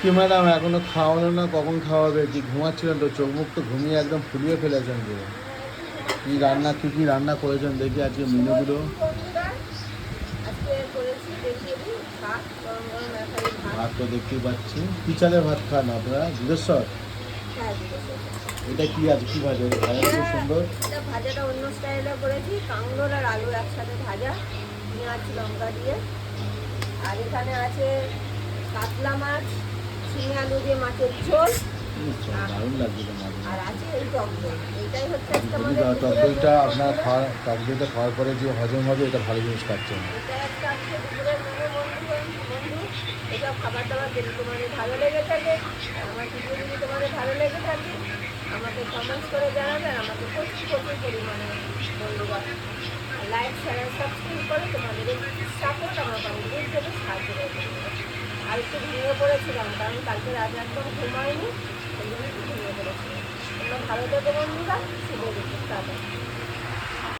কি ম্যাডাম এখনো খাওয়ানো না, কখন খাওয়াবে? কি ঘুমাচ্ছিলেন তো? চোখ মুখ তো ঘুমিয়ে একদম ফুলিয়ে ফেলেছেন পুরো। কি রান্না, কি রান্না করেছেন দেখি আজকে শুভ মেনুগুলো? দিন বন্ধুরা, আজকে করেছি দেখিয়ে দিই ভাত, গরম গরম একাই ভাত। ভাত তো দেখতেই পাচ্ছি। কি চালের ভাত খান আপনারা? দুধেশ্বর? হ্যাঁ দিয়েছে। এটা কি আছে, কি ভাজা? ভাজাটা খুব সুন্দর। এটা ভাজাটা অন্য স্টাইলে করেছি, কাঁকরোল আর আলু একসাথে ভাজা, পেঁয়াজ লঙ্কা দিয়ে। আর এখানে আছে কাতলা মাছ, ঝিঙে আলু দিয়ে মাছের ঝোল। দারুণ লাগছে তো মাছ। আর আছে এই টক দই। এইটাই হচ্ছে আজকে বলি আমাদের টক দুপুরের দইটা মেনু আপনার বন্ধুরা। খাওয়া, টক দইটা খাওয়ার পরে যে হজম হবে, এটা ভালো জিনিস খাচ্ছেন। এটা একটা আজকে দুপুরের মেনু বন্ধু। এসব খাবার দাবার যদি তোমাদের ভালো লেগে থাকে, আর আমার ভিডিও যদি তোমাদের ভালো লেগে থাকে, আমাকে কমেন্টস করে জানাবে। আর আমাকে প্রচুর প্রচুর পরিমাণে বন্ধুরা লাইক শেয়ার আর সাবস্ক্রাইব করে তোমাদের এই সাপোর্ট আমার বান্ধবীর জন্য সাহায্য করবে। আর একটু ঘুমিয়ে পড়েছিলাম, কারণ কালকে রাতে একদম ঘুমায়নি, সেই জন্য একটু ঘুমিয়ে পড়েছিলাম। তোমরা ভালো থেকো বন্ধুরা, শুভ দুপুর, টাটা।